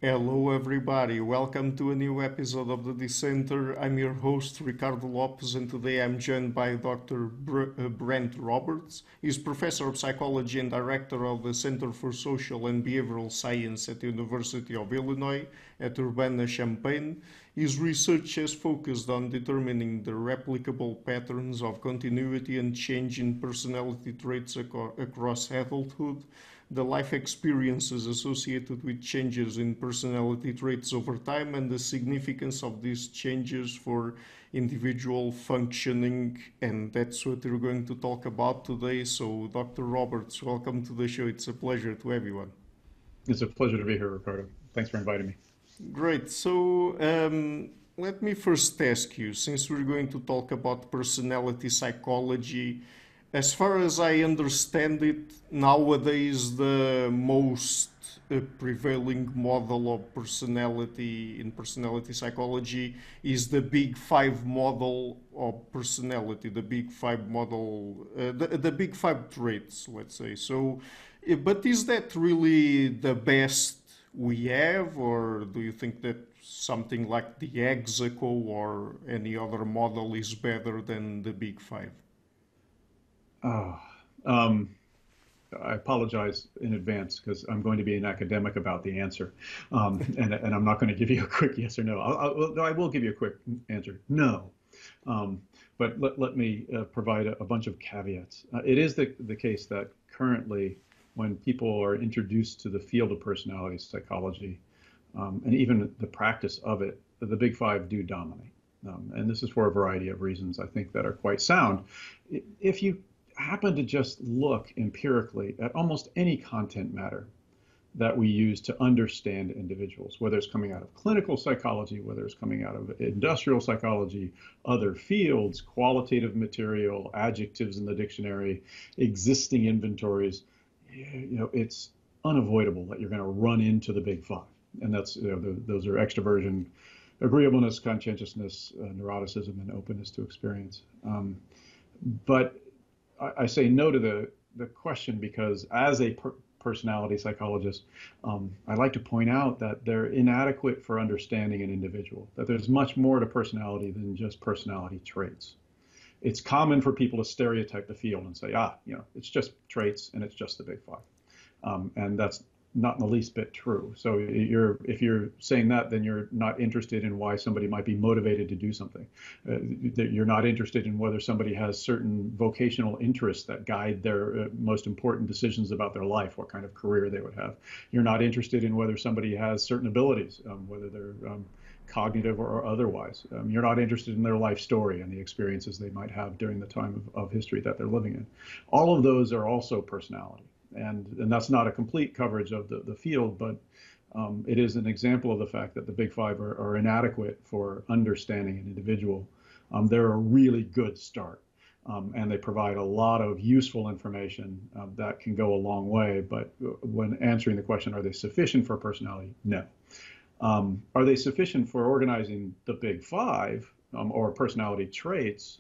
Hello, everybody. Welcome to a new episode of the Dissenter. I'm your host, Ricardo Lopes, and today I'm joined by Dr. Brent Roberts. He's professor of psychology and director of the Center for Social and Behavioral Science at the University of Illinois at Urbana-Champaign. His research has focused on determining the replicable patterns of continuity and change in personality traits across adulthood, the life experiences associated with changes in personality traits over time, and the significance of these changes for individual functioning. And that's what we're going to talk about today. So, Dr. Roberts, welcome to the show. It's a pleasure to have you on. It's a pleasure to be here, Ricardo. Thanks for inviting me. Great. So, let me first ask you, since we're going to talk about personality psychology, as far as I understand it, nowadays the most prevailing model of personality in personality psychology is the Big Five model of personality, the Big Five model, the Big Five traits, let's say. So, but is that really the best we have, or do you think that something like the Hexaco or any other model is better than the Big Five? Oh, um, I apologize in advance because I'm going to be an academic about the answer, and I'm not going to give you a quick yes or no. No, I will give you a quick answer. No, um, but let me provide a bunch of caveats. It is the case that currently, when people are introduced to the field of personality psychology, and even the practice of it, the Big Five do dominate. And this is for a variety of reasons I think that are quite sound. If you happen to just look empirically at almost any content matter that we use to understand individuals, whether it's coming out of clinical psychology, whether it's coming out of industrial psychology, other fields, qualitative material, adjectives in the dictionary, existing inventories, it's unavoidable that you're going to run into the Big Five. And that's, those are extroversion, agreeableness, conscientiousness, neuroticism, and openness to experience. But I say no to the question because as a personality psychologist, I like to point out that they're inadequate for understanding an individual, that there's much more to personality than just personality traits. It's common for people to stereotype the field and say, it's just traits and it's just the Big Five. And that's not in the least bit true. So if you're saying that, then you're not interested in why somebody might be motivated to do something. You're not interested in whether somebody has certain vocational interests that guide their most important decisions about their life, what kind of career they would have. You're not interested in whether somebody has certain abilities, whether they're cognitive or otherwise. You're not interested in their life story and the experiences they might have during the time of history that they're living in. All of those are also personality. And that's not a complete coverage of the field, but it is an example of the fact that the Big Five are inadequate for understanding an individual. They're a really good start, and they provide a lot of useful information that can go a long way. But when answering the question, are they sufficient for personality? No. Are they sufficient for organizing the Big Five or personality traits?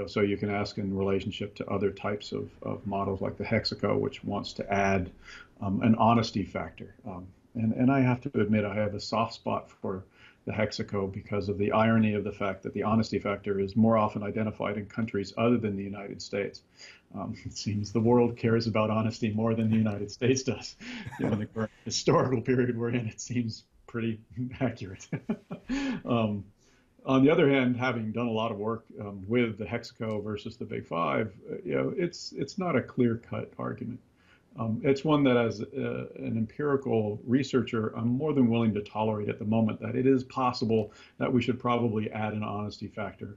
So you can ask in relationship to other types of models like the Hexaco, which wants to add an honesty factor. And I have to admit, I have a soft spot for the Hexaco because of the irony of the fact that the honesty factor is more often identified in countries other than the United States. It seems the world cares about honesty more than the United States does. Given the current historical period we're in, it seems pretty accurate. On the other hand, having done a lot of work with the Hexaco versus the Big Five, it's not a clear-cut argument. It's one that, as an empirical researcher, I'm more than willing to tolerate at the moment that it is possible that we should probably add an honesty factor.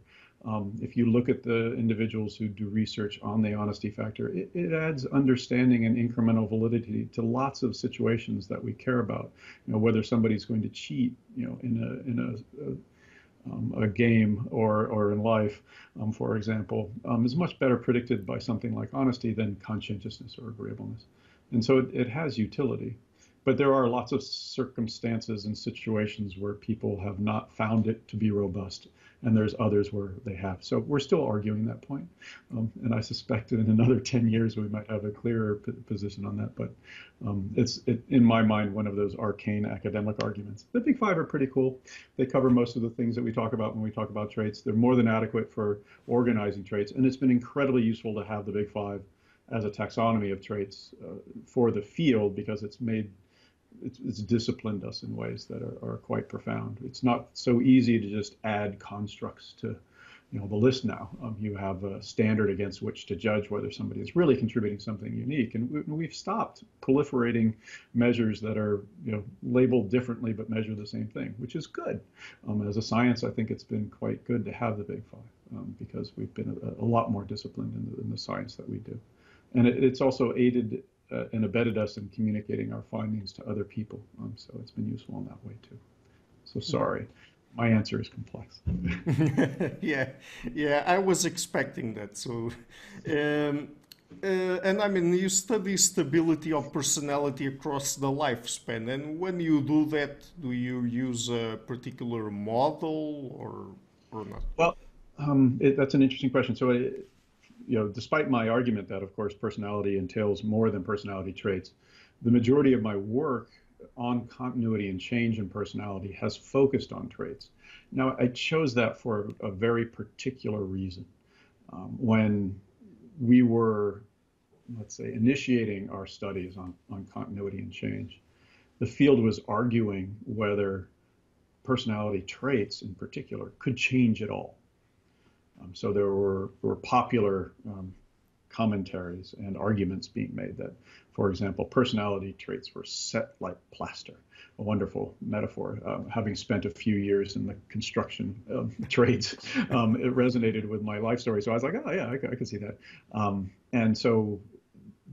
If you look at the individuals who do research on the honesty factor, it adds understanding and incremental validity to lots of situations that we care about. Whether somebody's going to cheat, in a game or in life, for example, is much better predicted by something like honesty than conscientiousness or agreeableness. And so it has utility. But there are lots of circumstances and situations where people have not found it to be robust, and there's others where they have. So we're still arguing that point, and I suspect in another 10 years we might have a clearer position on that. But it's in my mind one of those arcane academic arguments. The Big Five are pretty cool. They cover most of the things that we talk about when we talk about traits. They're more than adequate for organizing traits, and it's been incredibly useful to have the Big Five as a taxonomy of traits for the field, because it's disciplined us in ways that are quite profound. It's not so easy to just add constructs to, the list now. You have a standard against which to judge whether somebody is really contributing something unique, and we've stopped proliferating measures that are, labeled differently but measure the same thing, which is good. As a science, I think it's been quite good to have the Big Five, because we've been a lot more disciplined in the science that we do, and it's also aided and abetted us in communicating our findings to other people. So it's been useful in that way too. So sorry, my answer is complex. Yeah, I was expecting that. So, and I mean, you study stability of personality across the lifespan, and when you do that, do you use a particular model or not? Well, that's an interesting question. So despite my argument that, of course, personality entails more than personality traits, the majority of my work on continuity and change in personality has focused on traits. Now, I chose that for a very particular reason. When we were, let's say, initiating our studies on continuity and change, the field was arguing whether personality traits in particular could change at all. So there were popular commentaries and arguments being made that, for example, personality traits were set like plaster, a wonderful metaphor. Having spent a few years in the construction trades, it resonated with my life story. So I was like, oh yeah, I can see that. And so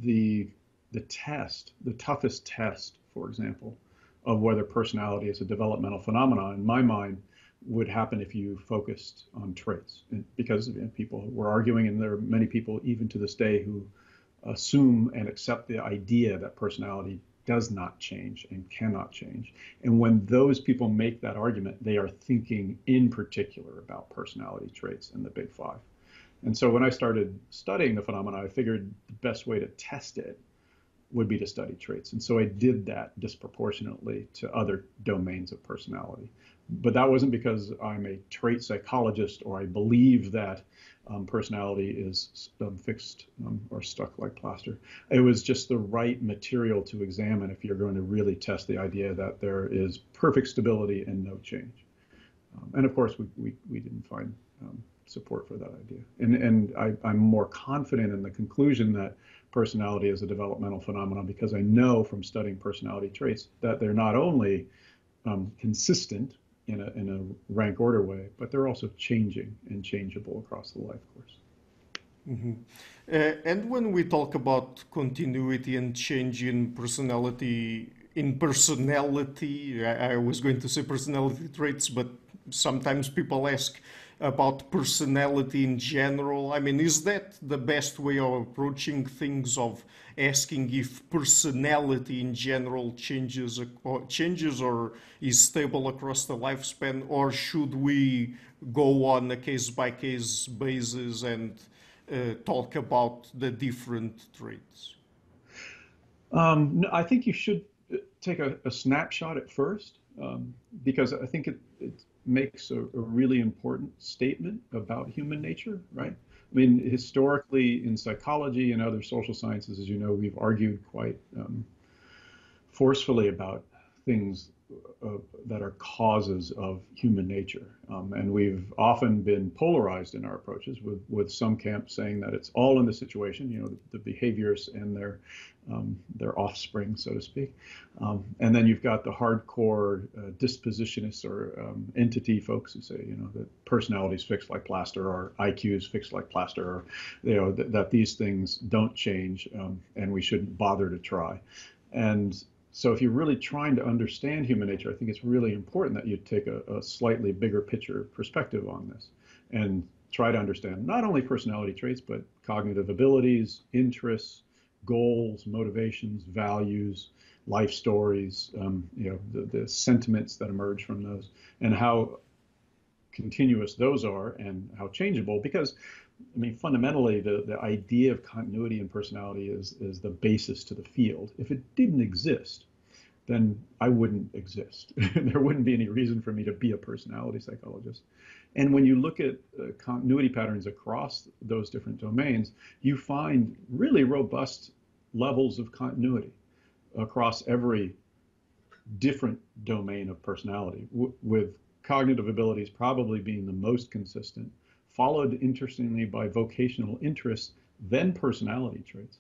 the toughest test, for example, of whether personality is a developmental phenomenon, in my mind, would happen if you focused on traits, because people were arguing, and there are many people even to this day who assume and accept the idea that personality does not change and cannot change. And when those people make that argument, they are thinking in particular about personality traits and the Big Five. And so when I started studying the phenomena, I figured the best way to test it would be to study traits. And so I did that disproportionately to other domains of personality. But that wasn't because I'm a trait psychologist or I believe that personality is fixed or stuck like plaster. It was just the right material to examine if you're going to really test the idea that there is perfect stability and no change. And of course, we didn't find support for that idea. And I'm more confident in the conclusion that personality is a developmental phenomenon because I know from studying personality traits that they're not only consistent in a rank order way, but they're also changing and changeable across the life course. Mm-hmm. And when we talk about continuity and change in personality, I was going to say personality traits, but sometimes people ask about personality in general. I mean, is that the best way of approaching things, of asking if personality in general changes or is stable across the lifespan, or should we go on a case-by-case basis and talk about the different traits? No, I think you should take a snapshot at first, because I think it makes a really important statement about human nature, right? I mean, historically in psychology and other social sciences, as you know, we've argued quite forcefully about things that are causes of human nature. And we've often been polarized in our approaches, with some camps saying that it's all in the situation, the behaviors and their offspring, so to speak. And then you've got the hardcore dispositionists or entity folks who say, that personality is fixed like plaster, or IQ is fixed like plaster, or, that these things don't change, and we shouldn't bother to try. And so if you're really trying to understand human nature, I think it's really important that you take a slightly bigger picture perspective on this and try to understand not only personality traits, but cognitive abilities, interests, goals, motivations, values, life stories, the sentiments that emerge from those, and how continuous those are and how changeable. Because, I mean, fundamentally, the idea of continuity in personality is the basis to the field. If it didn't exist, then I wouldn't exist. There wouldn't be any reason for me to be a personality psychologist. And when you look at continuity patterns across those different domains, you find really robust levels of continuity across every different domain of personality, with cognitive abilities probably being the most consistent, followed interestingly by vocational interests, then personality traits.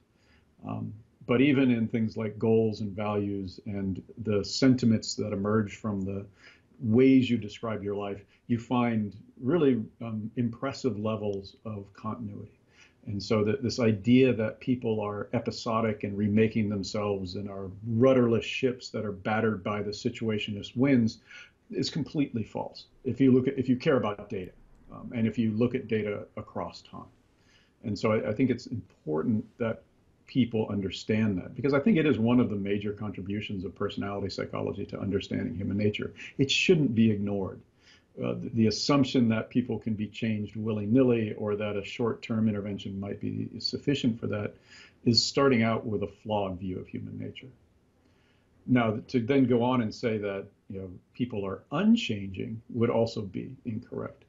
But even in things like goals and values and the sentiments that emerge from the ways you describe your life, you find really impressive levels of continuity. And so that this idea that people are episodic and remaking themselves and are rudderless ships that are battered by the situationist winds is completely false. If you care about data, and if you look at data across time. And so I think it's important that people understand that, because I think it is one of the major contributions of personality psychology to understanding human nature. It shouldn't be ignored. The assumption that people can be changed willy-nilly or that a short-term intervention might be sufficient for that is starting out with a flawed view of human nature. Now, to then go on and say that people are unchanging would also be incorrect.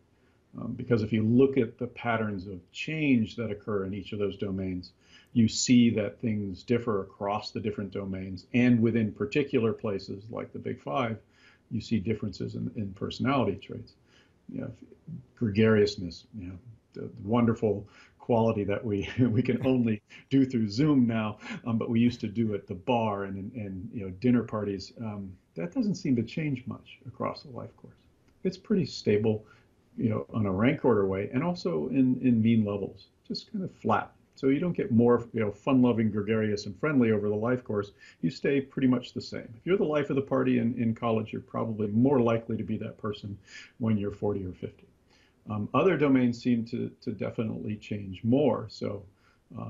Because if you look at the patterns of change that occur in each of those domains, you see that things differ across the different domains, and within particular places like the Big Five, you see differences in personality traits. Gregariousness, the wonderful quality that we can only do through Zoom now, but we used to do at the bar and dinner parties. That doesn't seem to change much across the life course. It's pretty stable, on a rank order way, and also in mean levels, just kind of flat. So you don't get more, fun-loving, gregarious, and friendly over the life course. You stay pretty much the same. If you're the life of the party in college, you're probably more likely to be that person when you're 40 or 50. Other domains seem to definitely change more. So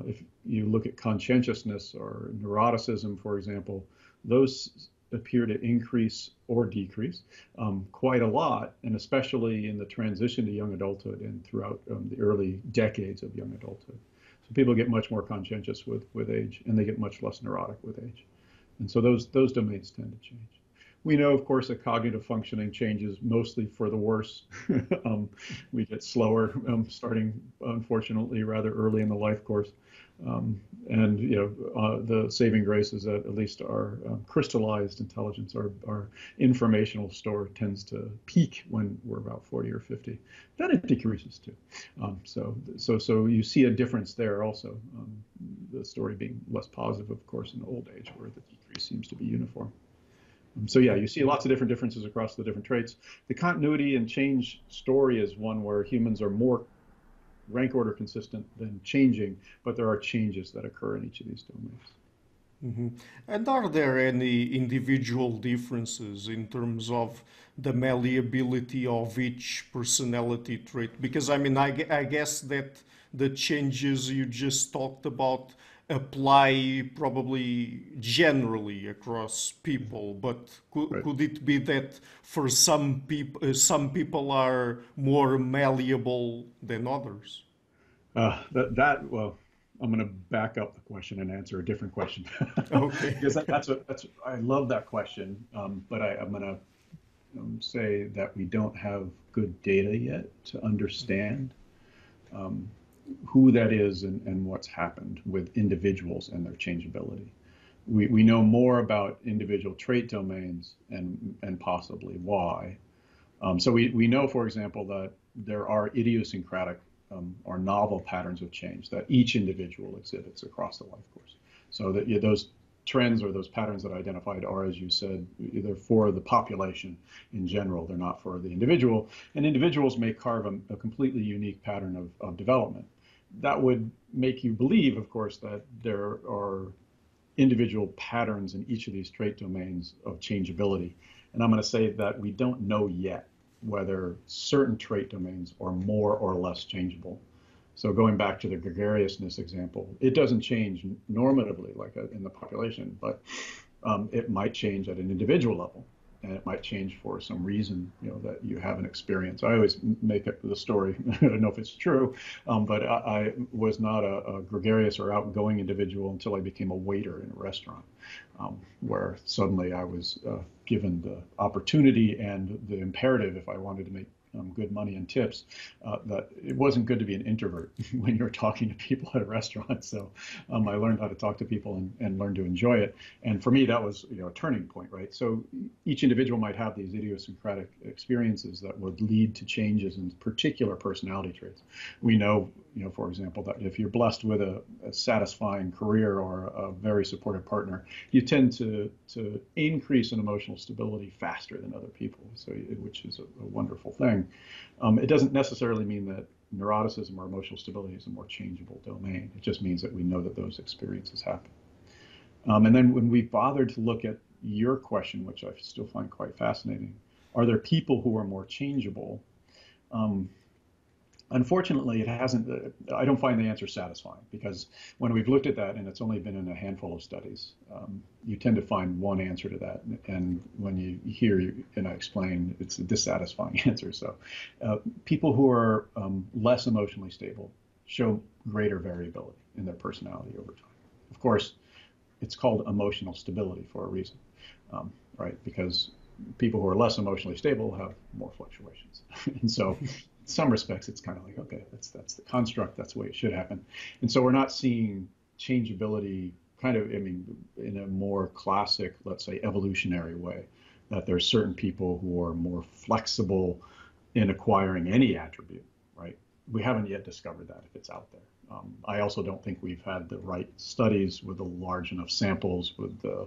if you look at conscientiousness or neuroticism, for example, those appear to increase or decrease quite a lot, and especially in the transition to young adulthood and throughout the early decades of young adulthood. So people get much more conscientious with age, and they get much less neurotic with age. And so those domains tend to change. We know, of course, that cognitive functioning changes mostly for the worse. We get slower, starting, unfortunately, rather early in the life course. The saving grace is that at least our crystallized intelligence, our informational store, tends to peak when we're about 40 or 50. Then it decreases too. So you see a difference there also. The story being less positive, of course, in old age, where the decrease seems to be uniform. So yeah, you see lots of different differences across the different traits. The continuity and change story is one where humans are more rank order consistent than changing, but there are changes that occur in each of these domains. Mm-hmm. And are there any individual differences in terms of the malleability of each personality trait? Because I mean, I guess that the changes you just talked about apply probably generally across people, but Right. could it be that for some people are more malleable than others? Well, I'm going to back up the question and answer a different question Okay. because I love that question, but I'm going to say that we don't have good data yet to understand who that is and what's happened with individuals and their changeability. We know more about individual trait domains and possibly why. So we know, for example, that there are idiosyncratic or novel patterns of change that each individual exhibits across the life course. So that those trends or those patterns that I identified are, as you said, either for the population in general, they're not for the individual. And individuals may carve a completely unique pattern of development. That would make you believe, of course, that there are individual patterns in each of these trait domains of changeability. And I'm going to say that we don't know yet whether certain trait domains are more or less changeable. So going back to the gregariousness example, it doesn't change normatively like in the population, but It might change at an individual level, and it might change for some reason, that you have an experience. I always make up the story. I don't know if it's true, but I was not a gregarious or outgoing individual until I became a waiter in a restaurant, where suddenly I was given the opportunity and the imperative, if I wanted to make good money and tips, that it wasn't good to be an introvert when you're talking to people at a restaurant. So I learned how to talk to people and learn to enjoy it. And for me, that was a turning point, right? So each individual might have these idiosyncratic experiences that would lead to changes in particular personality traits. We know, for example, that if you're blessed with a satisfying career or a very supportive partner, you tend to increase in emotional stability faster than other people, which is a wonderful thing. It doesn't necessarily mean that neuroticism or emotional stability is a more changeable domain. It just means that we know that those experiences happen. And then when we bothered to look at your question, which I still find quite fascinating, are there people who are more changeable? Unfortunately, it hasn't. I don't find the answer satisfying, because when we've looked at that, and it's only been in a handful of studies, you tend to find one answer to that. And when you hear and I explain, it's a dissatisfying answer. So people who are less emotionally stable show greater variability in their personality over time. Of course, it's called emotional stability for a reason, right? Because people who are less emotionally stable have more fluctuations. And so in some respects, it's kind of like, okay, that's the construct, that's the way it should happen. And so we're not seeing changeability in a more classic, let's say, evolutionary way, that there's certain people who are more flexible in acquiring any attribute, right? We haven't yet discovered that, if it's out there. I also don't think we've had the right studies with the large enough samples with the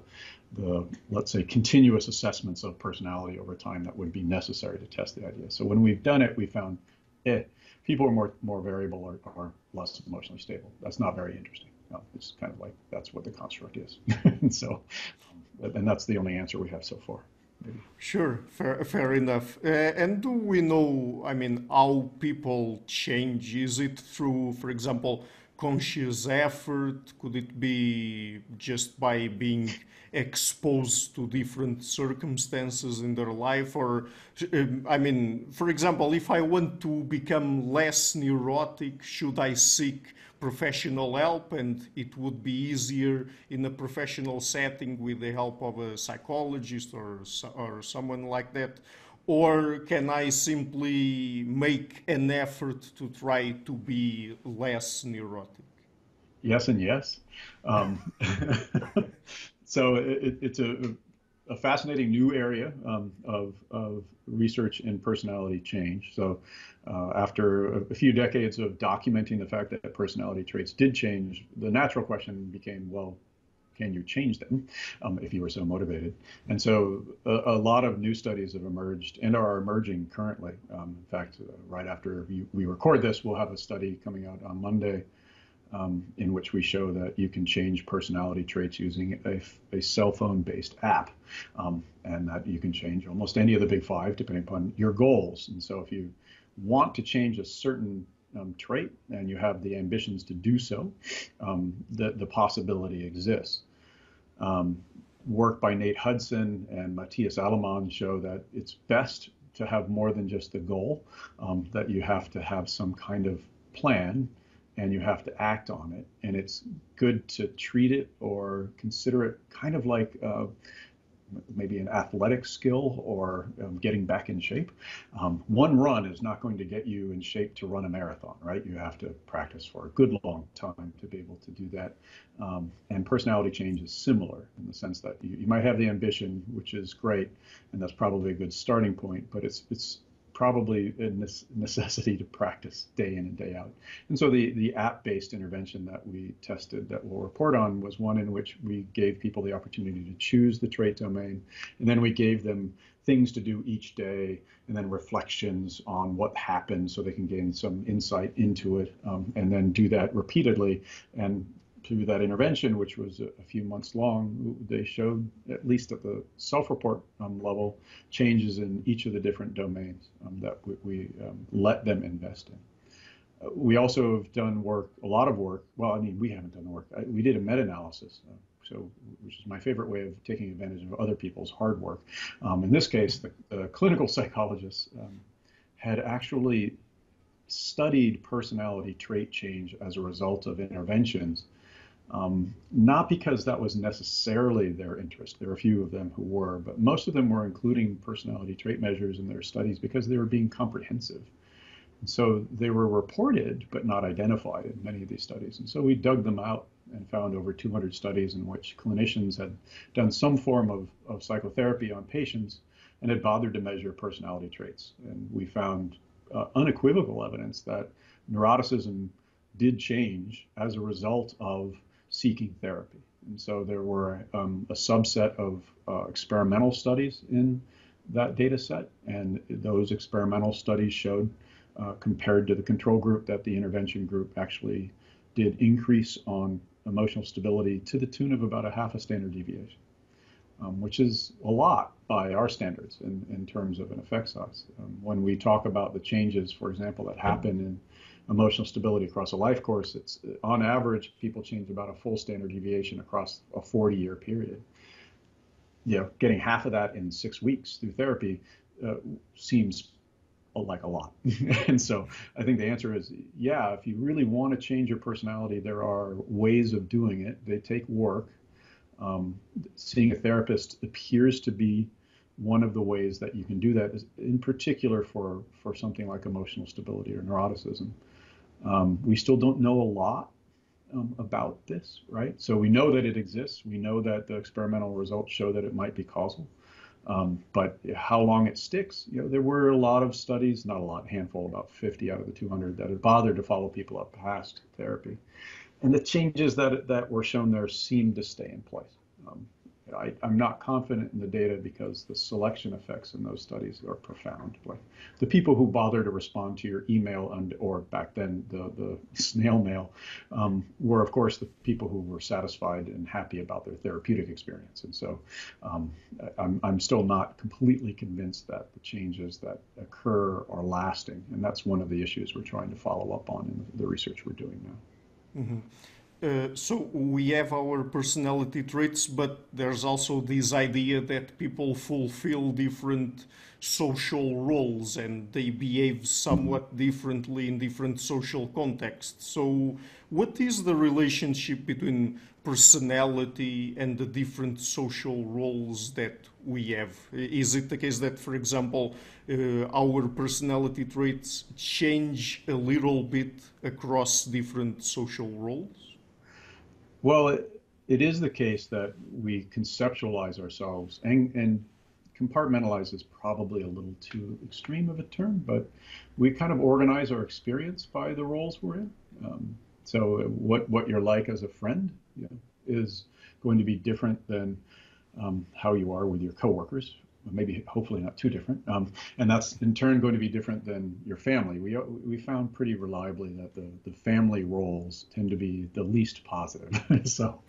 let's say, continuous assessments of personality over time that would be necessary to test the idea. So when we've done it, we found people are more variable or less emotionally stable. That's not very interesting. It's kind of like that's what the construct is. And so, and that's the only answer we have so far. Maybe. Sure, fair enough. And do we know, how people change? Is it through, for example, conscious effort? Could it be just by being exposed to different circumstances in their life? Or, for example, if I want to become less neurotic, should I seek professional help, and it would be easier in a professional setting with the help of a psychologist or someone like that? Or can I simply make an effort to try to be less neurotic? Yes and yes. So it's a fascinating new area of research in personality change. So after a few decades of documenting the fact that personality traits did change, the natural question became, well, can you change them if you were so motivated? And so a lot of new studies have emerged and are emerging currently. In fact, right after we record this, we'll have a study coming out on Monday in which we show that you can change personality traits using a cell phone-based app, and that you can change almost any of the big five depending upon your goals. And so if you want to change a certain trait and you have the ambitions to do so, the possibility exists. Work by Nate Hudson and Matthias Allemann show that it's best to have more than just the goal, that you have to have some kind of plan and you have to act on it. And it's good to treat it or consider it kind of like maybe an athletic skill or getting back in shape. One run is not going to get you in shape to run a marathon, right? You have to practice for a good long time to be able to do that. And personality change is similar in the sense that you might have the ambition, which is great, and that's probably a good starting point, but it's probably a necessity to practice day in and day out. And so the app-based intervention that we tested that we'll report on was one in which we gave people the opportunity to choose the trait domain, and then we gave them things to do each day, and then reflections on what happened so they can gain some insight into it, and then do that repeatedly. And through that intervention, which was a few months long, they showed, at least at the self-report level, changes in each of the different domains that we let them invest in. We also have done work, a lot of work. Well, we haven't done the work. We did a meta-analysis so which is my favorite way of taking advantage of other people's hard work. In this case, the clinical psychologists had actually studied personality trait change as a result of interventions, not because that was necessarily their interest. There were a few of them who were, but most of them were including personality trait measures in their studies because they were being comprehensive. And so they were reported, but not identified in many of these studies. And so we dug them out and found over 200 studies in which clinicians had done some form of psychotherapy on patients and had bothered to measure personality traits. And we found unequivocal evidence that neuroticism did change as a result of seeking therapy. And so there were a subset of experimental studies in that data set, and those experimental studies showed, compared to the control group, that the intervention group actually did increase on emotional stability to the tune of about a half a standard deviation, which is a lot by our standards in terms of an effect size. When we talk about the changes, for example, that happen in emotional stability across a life course, it's on average, people change about a full standard deviation across a 40-year period. Getting half of that in 6 weeks through therapy seems like a lot. And so I think the answer is, yeah, if you really want to change your personality, there are ways of doing it. They take work. Seeing a therapist appears to be one of the ways that you can do that, in particular for something like emotional stability or neuroticism. We still don't know a lot about this, right? So we know that it exists. We know that the experimental results show that it might be causal. But how long it sticks, there were a lot of studies, not a lot, handful, about 50 out of the 200 that had bothered to follow people up past therapy. And the changes that were shown there seemed to stay in place. I'm not confident in the data because the selection effects in those studies are profound. Like the people who bother to respond to your email or back then the snail mail were, of course, the people who were satisfied and happy about their therapeutic experience. And so I'm still not completely convinced that the changes that occur are lasting. And that's one of the issues we're trying to follow up on in the research we're doing now. Mm-hmm. So we have our personality traits, but there's also this idea that people fulfill different social roles and they behave somewhat differently in different social contexts. So what is the relationship between personality and the different social roles that we have? Is it the case that, for example, our personality traits change a little bit across different social roles? Well, it is the case that we conceptualize ourselves, and compartmentalize is probably a little too extreme of a term, but we kind of organize our experience by the roles we're in. So what you're like as a friend, is going to be different than how you are with your coworkers. Maybe hopefully not too different, and that's in turn going to be different than your family. We found pretty reliably that the family roles tend to be the least positive. So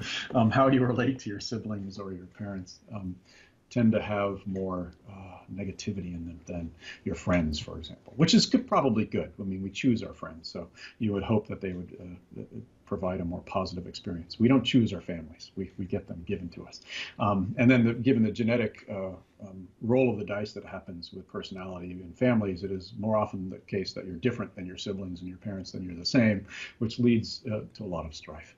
how you relate to your siblings or your parents tend to have more negativity in them than your friends, for example, which is probably good. I mean, we choose our friends, so you would hope that they would provide a more positive experience. We don't choose our families. We get them given to us. And then given the genetic roll of the dice that happens with personality in families, it is more often the case that you're different than your siblings and your parents than you're the same, which leads to a lot of strife.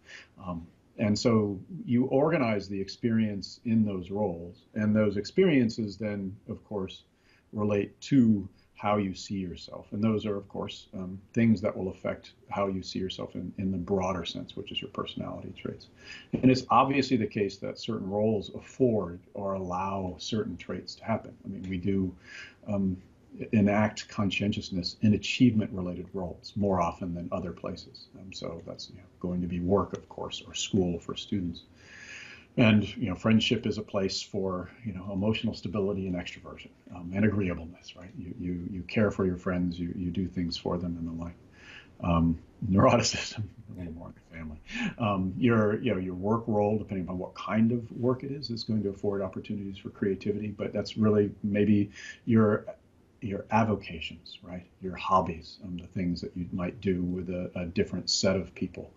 And so you organize the experience in those roles, and those experiences then, of course, relate to how you see yourself. And those are, of course, things that will affect how you see yourself in the broader sense, which is your personality traits. And it's obviously the case that certain roles afford or allow certain traits to happen. I mean, we do enact conscientiousness in achievement-related roles more often than other places. So that's going to be work, of course, or school for students. And friendship is a place for emotional stability and extroversion and agreeableness, right? You care for your friends, you do things for them and the like. Neuroticism, a little more in the family. Your work role, depending upon what kind of work it is going to afford opportunities for creativity. But that's really maybe your your avocations, right? Your hobbies, the things that you might do with a different set of people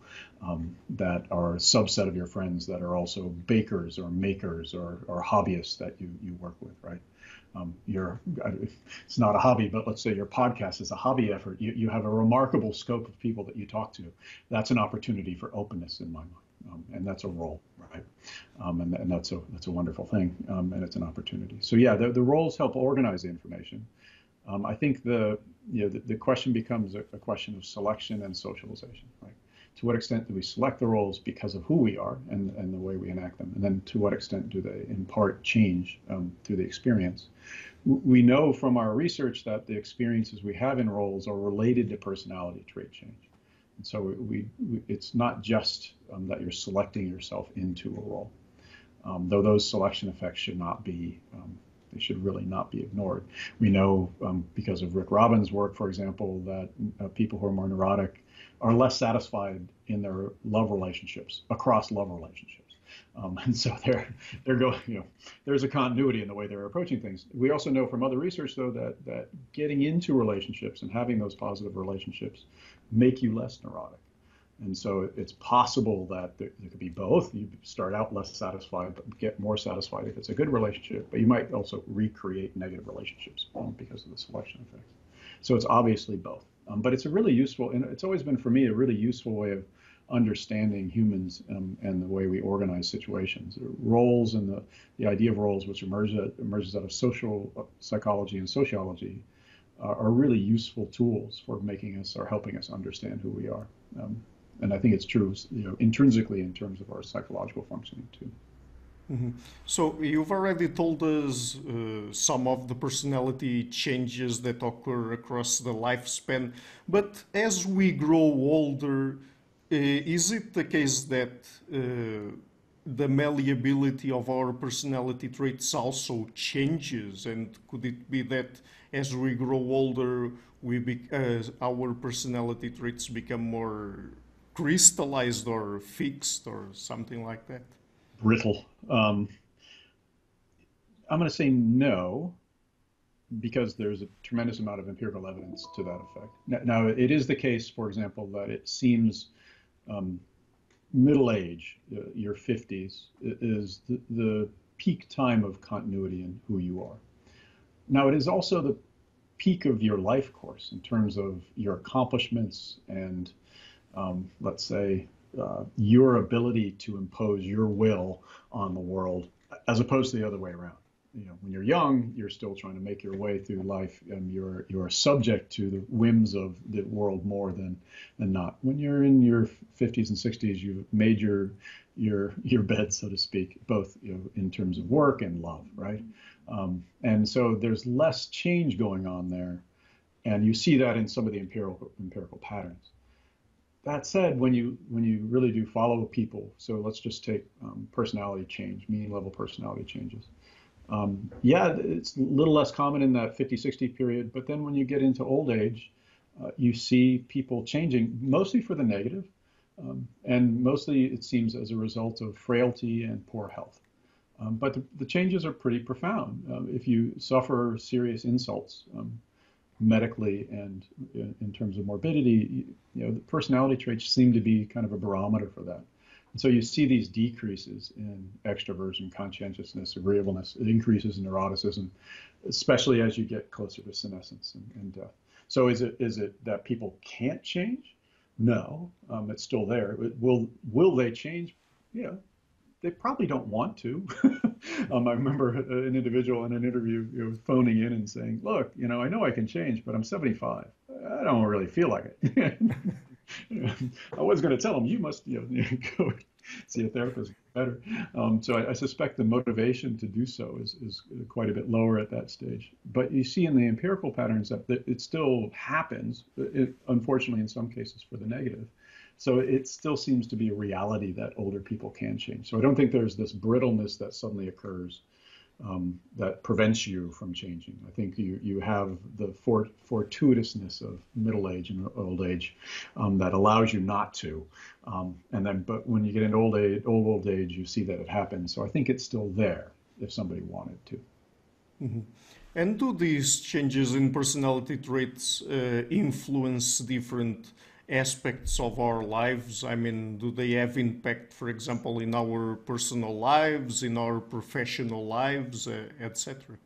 that are a subset of your friends that are also bakers or makers or hobbyists that you work with, right? It's not a hobby, but let's say your podcast is a hobby effort. You have a remarkable scope of people that you talk to. That's an opportunity for openness in my mind. And that's a role, right? And that's a wonderful thing, and it's an opportunity. So yeah, the roles help organize the information. I think the question becomes a question of selection and socialization, right? To what extent do we select the roles because of who we are and the way we enact them, and then to what extent do they in part change through the experience? We know from our research that the experiences we have in roles are related to personality trait change. And so it's not just that you're selecting yourself into a role, though those selection effects should not be, they should really not be ignored. We know because of Rick Robbins' work, for example, that people who are more neurotic are less satisfied in their love relationships, across love relationships. And so they're going, there's a continuity in the way they're approaching things. We also know from other research, though, that getting into relationships and having those positive relationships make you less neurotic. And so it's possible that there could be both. You start out less satisfied, but get more satisfied if it's a good relationship. But you might also recreate negative relationships because of the selection effects. So it's obviously both. But it's a really useful, and it's always been for me a really useful way of understanding humans and the way we organize situations. Roles and the idea of roles, which emerges out of social psychology and sociology, are really useful tools for making us or helping us understand who we are. And I think it's true, intrinsically in terms of our psychological functioning too. Mhm. So you've already told us some of the personality changes that occur across the lifespan, but as we grow older, is it the case that the malleability of our personality traits also changes? And could it be that as we grow older, our personality traits become more crystallized or fixed or something like that? Brittle. I'm going to say no, because there's a tremendous amount of empirical evidence to that effect. Now, it is the case, for example, that it seems middle age, your 50s, is the peak time of continuity in who you are. Now, it is also the peak of your life course in terms of your accomplishments and, let's say, your ability to impose your will on the world, as opposed to the other way around. When you're young, you're still trying to make your way through life, and you're subject to the whims of the world more than not. When you're in your 50s and 60s, you've made your bed, so to speak, both in terms of work and love, right? And so there's less change going on there, and you see that in some of the empirical patterns. That said, when you really do follow people, so let's just take personality change, meaning level personality changes. Yeah, it's a little less common in that 50-60 period, but then when you get into old age, you see people changing, mostly for the negative, and mostly it seems as a result of frailty and poor health. But the changes are pretty profound. If you suffer serious insults, medically and in terms of morbidity, the personality traits seem to be kind of a barometer for that. And so you see these decreases in extroversion, conscientiousness, agreeableness, increases in neuroticism, especially as you get closer to senescence and death. So is it that people can't change? No, it's still there. Will they change? Yeah, they probably don't want to. I remember an individual in an interview phoning in and saying, look, I know I can change, but I'm 75. I don't really feel like it. I was going to tell him, you must go see a therapist better. So I suspect the motivation to do so is quite a bit lower at that stage. But you see in the empirical patterns that it still happens, unfortunately in some cases for the negative. So it still seems to be a reality that older people can change. So I don't think there's this brittleness that suddenly occurs that prevents you from changing. I think you have the fortuitousness of middle age and old age that allows you not to. But when you get into old age, you see that it happens. So I think it's still there if somebody wanted to. Mm-hmm. And do these changes in personality traits influence different aspects of our lives? I mean, do they have impact, for example, in our personal lives, in our professional lives, etc.?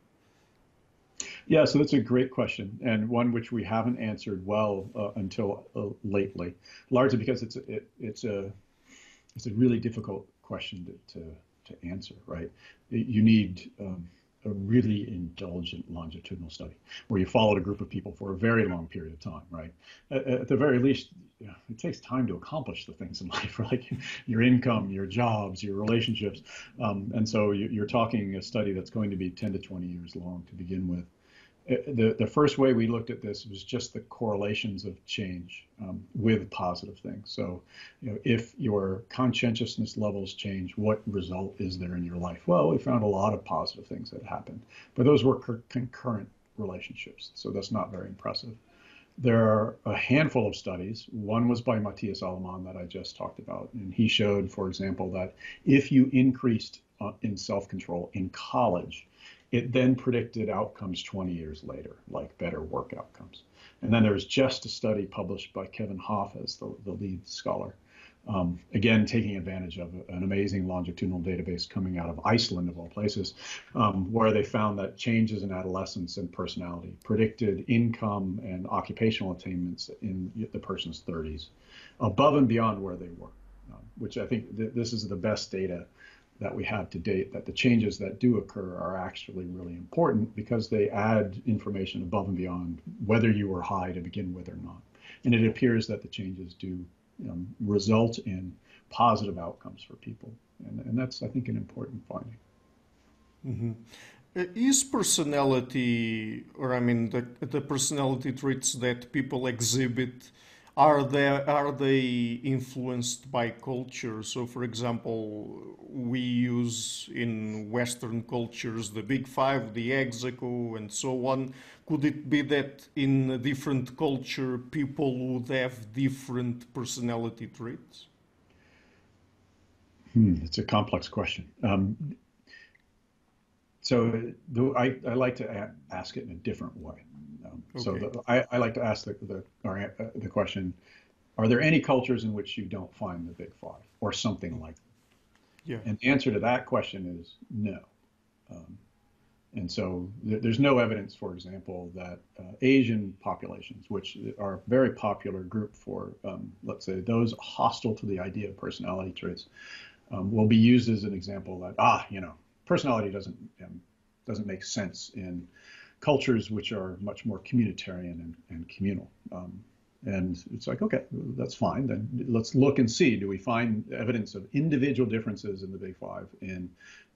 Yeah, so that's a great question, and one which we haven't answered well until lately, largely because it's a really difficult question to answer, right? You need a really indulgent longitudinal study where you followed a group of people for a very long period of time, right? At the very least, it takes time to accomplish the things in life, like your income, your jobs, your relationships. And so you're talking a study that's going to be 10 to 20 years long to begin with. The first way we looked at this was just the correlations of change with positive things. So, if your conscientiousness levels change, what result is there in your life? Well, we found a lot of positive things that happened, but those were concurrent relationships. So that's not very impressive. There are a handful of studies. One was by Matthias Allemann that I just talked about, and he showed, for example, that if you increased in self-control in college, it then predicted outcomes 20 years later, like better work outcomes. And then there was just a study published by Kevin Hoff as the lead scholar, again, taking advantage of an amazing longitudinal database coming out of Iceland, of all places, where they found that changes in adolescence and personality predicted income and occupational attainments in the person's 30s, above and beyond where they were, which I think this is the best data that we have to date, that the changes that do occur are actually really important because they add information above and beyond whether you were high to begin with or not. And it appears that the changes do result in positive outcomes for people. And that's, I think, an important finding. Mm-hmm. Is personality, or I mean, the personality traits that people exhibit, are they influenced by culture? So, for example, we use in Western cultures the Big Five, the Hexaco, and so on. Could it be that in a different culture, people would have different personality traits? It's a complex question. I like to ask it in a different way. Okay. I like to ask the question: are there any cultures in which you don't find the Big Five or something like that? Yeah. And the answer to that question is no. And so there's no evidence, for example, that Asian populations, which are a very popular group for, let's say, those hostile to the idea of personality traits, will be used as an example that, personality doesn't make sense in cultures which are much more communitarian and communal. And it's like, okay, that's fine. Then let's look and see, do we find evidence of individual differences in the Big Five in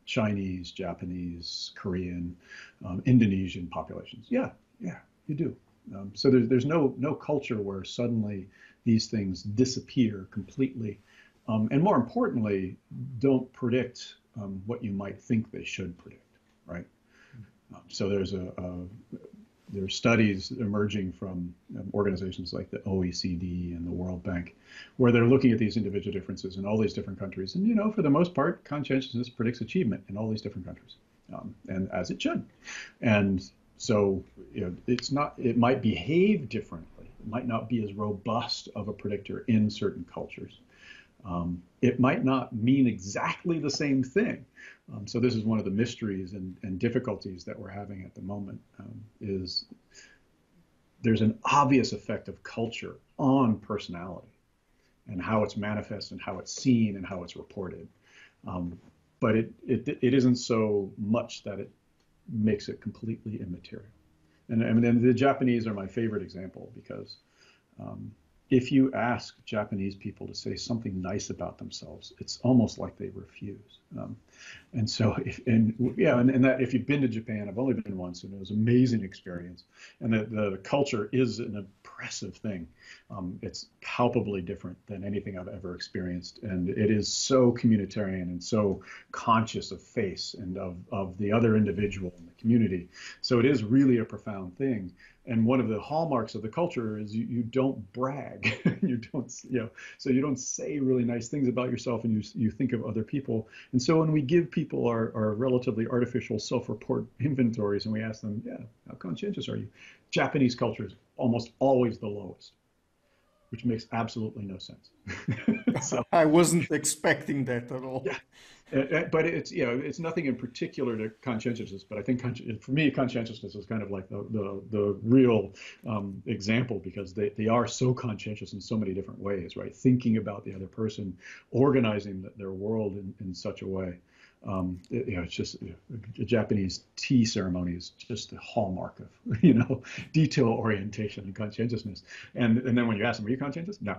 Chinese, Japanese, Korean, Indonesian populations? Yeah, you do. So there's no culture where suddenly these things disappear completely. And more importantly, don't predict what you might think they should predict, right? So there are studies emerging from organizations like the OECD and the World Bank, where they're looking at these individual differences in all these different countries. And, for the most part, conscientiousness predicts achievement in all these different countries, and as it should. And so, it might behave differently. It might not be as robust of a predictor in certain cultures. It might not mean exactly the same thing. So this is one of the mysteries and difficulties that we're having at the moment, is there's an obvious effect of culture on personality and how it's manifest and how it's seen and how it's reported. But it isn't so much that it makes it completely immaterial. And the Japanese are my favorite example because if you ask Japanese people to say something nice about themselves, it's almost like they refuse. And so, that if you've been to Japan, I've only been once, and it was an amazing experience. And the culture is an impressive thing. It's palpably different than anything I've ever experienced, and it is so communitarian and so conscious of face and of the other individual in the community. So it is really a profound thing. And one of the hallmarks of the culture is you don't brag. So you don't say really nice things about yourself, and you think of other people. And so when we give people our relatively artificial self-report inventories and we ask them, yeah, how conscientious are you? Japanese culture is almost always the lowest, which makes absolutely no sense. So I wasn't expecting that at all. yeah, but it's it's nothing in particular to conscientiousness. But I think for me, conscientiousness is kind of like the real example because they are so conscientious in so many different ways, right? Thinking about the other person, organizing their world in such a way. It's just a Japanese tea ceremony is just a hallmark of detail orientation and conscientiousness. And then when you ask them, "Are you conscientious?" No.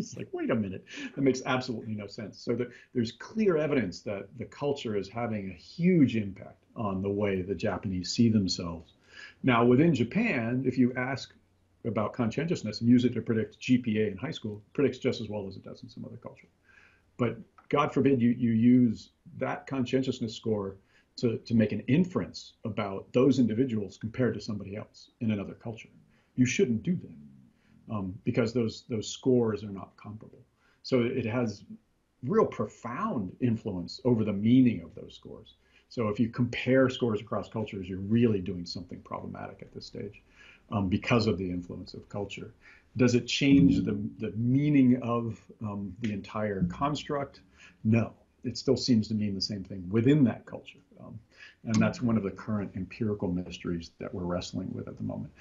It's like, wait a minute, that makes absolutely no sense. So there's clear evidence that the culture is having a huge impact on the way the Japanese see themselves. Now, within Japan, if you ask about conscientiousness and use it to predict GPA in high school, it predicts just as well as it does in some other culture. But God forbid you use that conscientiousness score to make an inference about those individuals compared to somebody else in another culture. You shouldn't do that because those scores are not comparable. So it has real profound influence over the meaning of those scores. So if you compare scores across cultures, you're really doing something problematic at this stage because of the influence of culture. Does it change the meaning of the entire construct? No, it still seems to mean the same thing within that culture. And that's one of the current empirical mysteries that we're wrestling with at the moment.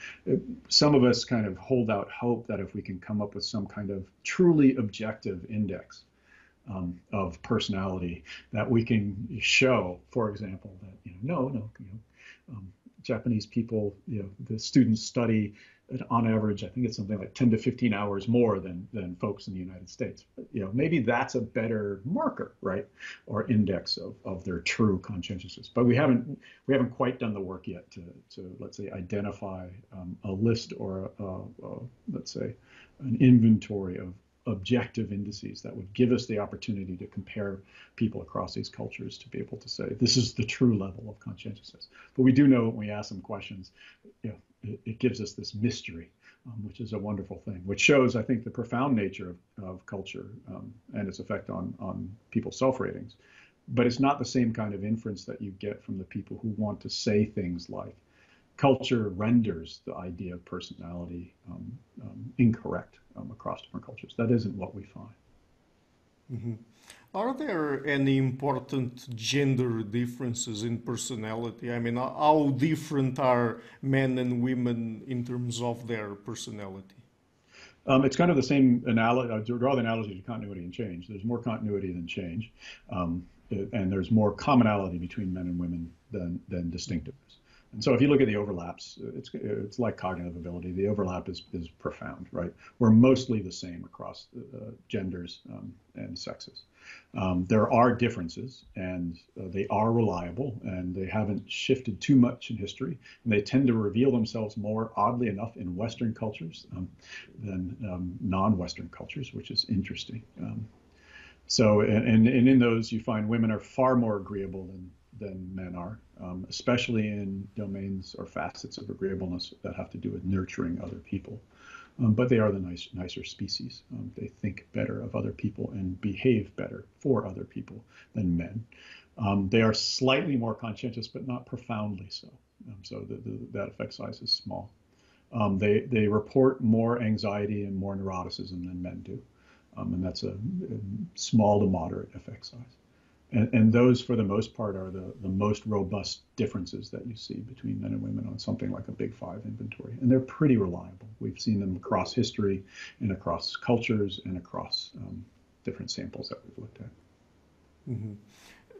Some of us kind of hold out hope that if we can come up with some kind of truly objective index of personality, that we can show, for example, that Japanese people, the students study on average, I think it's something like 10 to 15 hours more than folks in the United States. Maybe that's a better marker, right, or index of their true conscientiousness. But we haven't quite done the work yet to let's say identify a list or let's say an inventory of objective indices that would give us the opportunity to compare people across these cultures to be able to say this is the true level of conscientiousness. But we do know when we ask them questions, it gives us this mystery, which is a wonderful thing, which shows, I think, the profound nature of culture and its effect on people's self-ratings. But it's not the same kind of inference that you get from the people who want to say things like culture renders the idea of personality incorrect across different cultures. That isn't what we find. Mm-hmm. Are there any important gender differences in personality? I mean, how different are men and women in terms of their personality? It's kind of the same analogy. I draw the analogy to continuity and change. There's more continuity than change, and there's more commonality between men and women than distinctiveness. And so if you look at the overlaps, it's like cognitive ability. The overlap is profound, right? We're mostly the same across genders and sexes. There are differences, and they are reliable, and they haven't shifted too much in history. And they tend to reveal themselves more, oddly enough, in Western cultures than non-Western cultures, which is interesting. So, and in those, you find women are far more agreeable than men are, especially in domains or facets of agreeableness that have to do with nurturing other people. But they are the nicer species. They think better of other people and behave better for other people than men. They are slightly more conscientious, but not profoundly so. So that effect size is small. They report more anxiety and more neuroticism than men do. And that's a small to moderate effect size. And those, for the most part, are the most robust differences that you see between men and women on something like a Big Five inventory. And they're pretty reliable. We've seen them across history and across cultures and across different samples that we've looked at. Mm-hmm.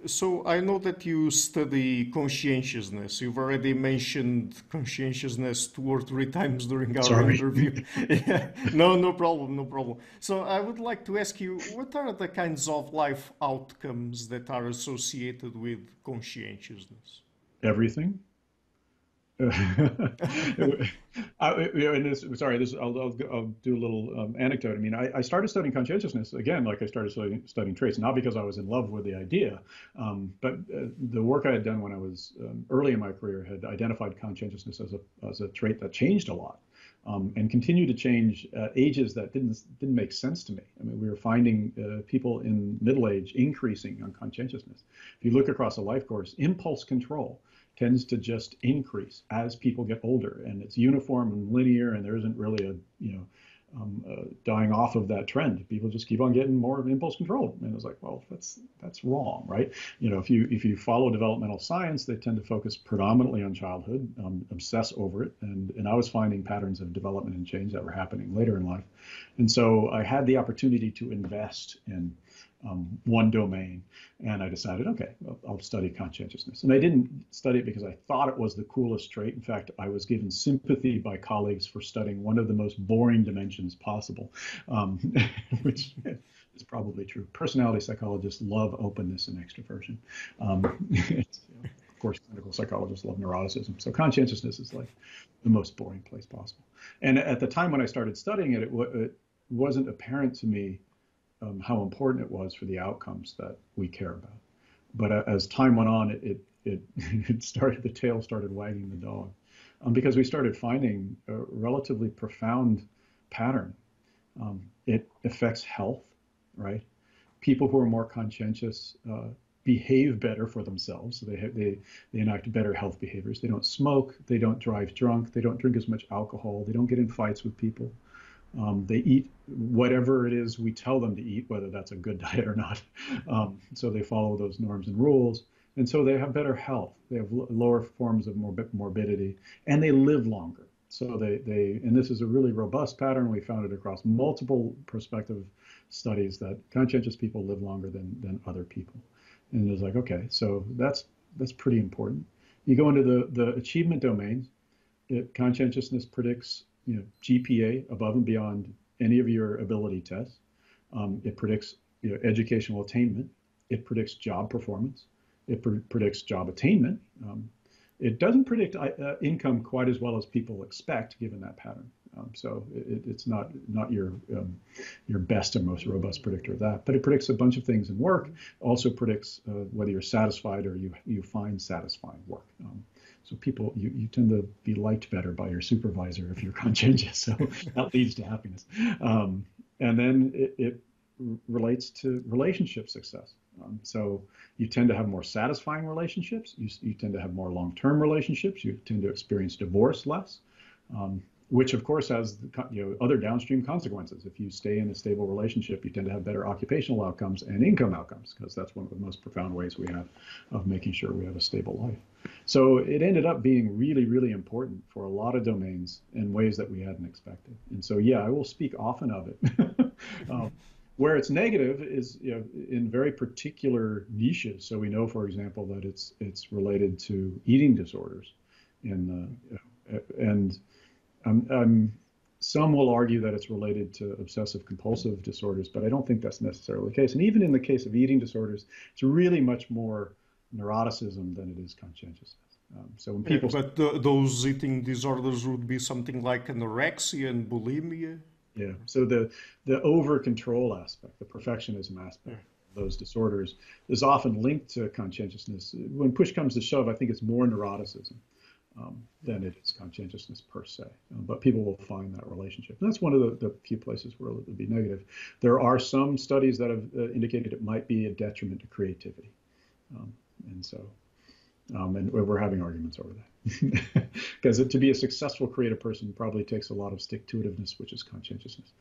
So I know that you study conscientiousness. You've already mentioned conscientiousness 2 or 3 times during our interview. Yeah. No problem, no problem. So I would like to ask you, what are the kinds of life outcomes that are associated with conscientiousness? Everything. I'll do a little anecdote. I mean, I started studying conscientiousness again, like I started studying traits, not because I was in love with the idea, but the work I had done when I was early in my career had identified conscientiousness as a trait that changed a lot. And continued to change at ages that didn't make sense to me. I mean, we were finding people in middle age increasing on conscientiousness. If you look across a life course, impulse control tends to just increase as people get older, and it's uniform and linear, and there isn't really a dying off of that trend. People just keep on getting more impulse control, and it's like, well, that's wrong, right? If you follow developmental science, they tend to focus predominantly on childhood, obsess over it, and I was finding patterns of development and change that were happening later in life, and so I had the opportunity to invest in one domain, and I decided, okay, well, I'll study conscientiousness. And I didn't study it because I thought it was the coolest trait. In fact, I was given sympathy by colleagues for studying one of the most boring dimensions possible, which is probably true. Personality psychologists love openness and extroversion. Of course, clinical psychologists love neuroticism. So conscientiousness is like the most boring place possible. And at the time when I started studying it, it wasn't apparent to me how important it was for the outcomes that we care about. But as time went on, the tail started wagging the dog, because we started finding a relatively profound pattern. It affects health, right? People who are more conscientious behave better for themselves. So they enact better health behaviors. They don't smoke. They don't drive drunk. They don't drink as much alcohol. They don't get in fights with people. They eat whatever it is we tell them to eat, whether that's a good diet or not. So they follow those norms and rules. And so they have better health. They have lower forms of morbidity, and they live longer. So and this is a really robust pattern. We found it across multiple prospective studies that conscientious people live longer than other people. And it was like, okay, so that's pretty important. You go into the achievement domains. Conscientiousness predicts GPA above and beyond any of your ability tests. It predicts educational attainment. It predicts job performance. It predicts job attainment. It doesn't predict income quite as well as people expect, given that pattern. So it's not your best and most robust predictor of that, but it predicts a bunch of things in work. Also predicts whether you're satisfied or you find satisfying work. So people, you tend to be liked better by your supervisor if you're conscientious. So that leads to happiness. And then it relates to relationship success. So you tend to have more satisfying relationships. You tend to have more long-term relationships. You tend to experience divorce less, which of course has other downstream consequences. If you stay in a stable relationship, you tend to have better occupational outcomes and income outcomes, because that's one of the most profound ways we have of making sure we have a stable life. So it ended up being really, really important for a lot of domains in ways that we hadn't expected. And so, yeah, I will speak often of it. Where it's negative is in very particular niches. So we know, for example, that it's related to eating disorders, some will argue that it's related to obsessive compulsive disorders, but I don't think that's necessarily the case. And even in the case of eating disorders, it's really much more neuroticism than it is conscientiousness. So when people, those eating disorders would be something like anorexia and bulimia. Yeah. So the over control aspect, the perfectionism aspect of those disorders is often linked to conscientiousness. When push comes to shove, I think it's more neuroticism than it is conscientiousness per se. But people will find that relationship. And that's one of the few places where it would be negative. There are some studies that have indicated it might be a detriment to creativity. And we're having arguments over that. Because to be a successful creative person probably takes a lot of stick-to-itiveness, which is conscientiousness.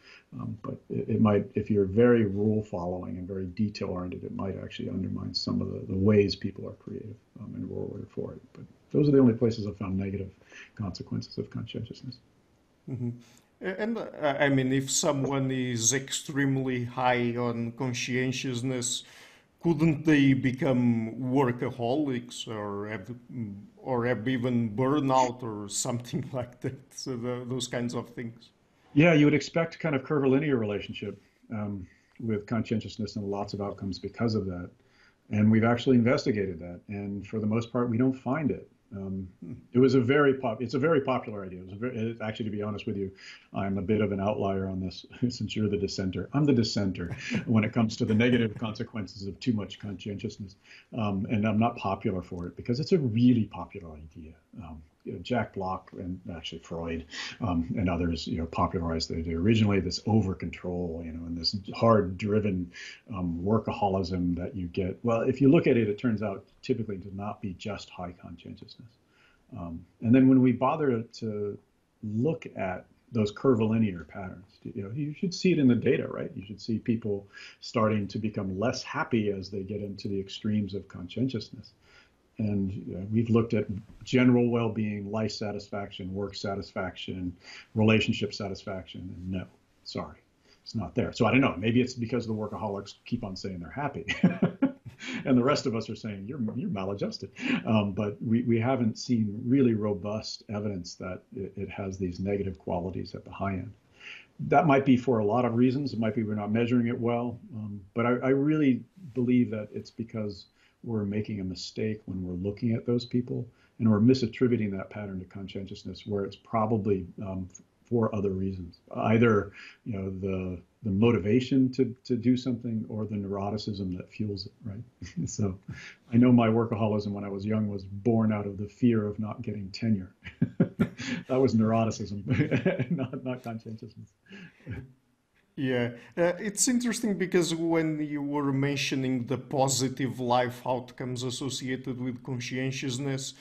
But it might, if you're very rule-following and very detail-oriented, it might actually undermine some of the ways people are creative and rewarded for it. But those are the only places I've found negative consequences of conscientiousness. Mm-hmm. And I mean, if someone is extremely high on conscientiousness, couldn't they become workaholics or have even burnout or something like that? So those kinds of things. Yeah, you would expect kind of curvilinear relationship with conscientiousness and lots of outcomes because of that. And we've actually investigated that. And for the most part, we don't find it. It was a very it's a very popular idea. Actually, to be honest with you, I'm a bit of an outlier on this since you're the dissenter. I'm the dissenter when it comes to the negative consequences of too much conscientiousness. And I'm not popular for it because it's a really popular idea. Jack Block and actually Freud and others, popularized the idea. Originally, this over control, and this hard-driven workaholism that you get. Well, if you look at it, it turns out typically to not be just high conscientiousness. And then when we bother to look at those curvilinear patterns, you should see it in the data, right? You should see people starting to become less happy as they get into the extremes of conscientiousness. And we've looked at general well-being, life satisfaction, work satisfaction, relationship satisfaction, and no, sorry, it's not there. So I don't know, maybe it's because the workaholics keep on saying they're happy. And the rest of us are saying you're maladjusted. But we haven't seen really robust evidence that it has these negative qualities at the high end. That might be for a lot of reasons. It might be we're not measuring it well. But I really believe that it's because we're making a mistake when we're looking at those people, and we're misattributing that pattern to conscientiousness, where it's probably for other reasons. Either the motivation to do something, or the neuroticism that fuels it, right? So I know my workaholism when I was young was born out of the fear of not getting tenure. That was neuroticism, not conscientiousness. Yeah, it's interesting because when you were mentioning the positive life outcomes associated with conscientiousness,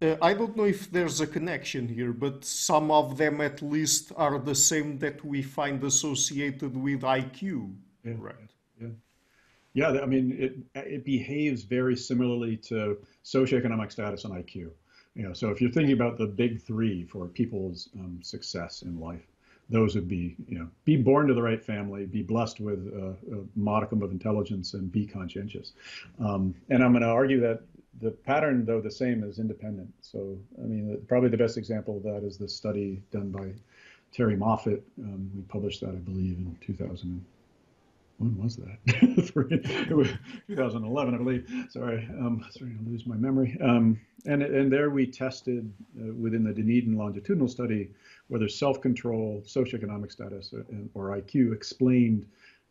I don't know if there's a connection here, but some of them at least are the same that we find associated with IQ, Yeah. right? Yeah. Yeah, I mean, it behaves very similarly to socioeconomic status and IQ. So if you're thinking about the big three for people's success in life, those would be, be born to the right family, be blessed with a modicum of intelligence, and be conscientious. And I'm going to argue that the pattern, though the same, is independent. So, I mean, probably the best example of that is the study done by Terry Moffat. We published that, I believe, in 2000. When was that? It was 2011, I believe. Sorry, starting to lose my memory. And there we tested within the Dunedin longitudinal study whether self-control, socioeconomic status, or IQ explained,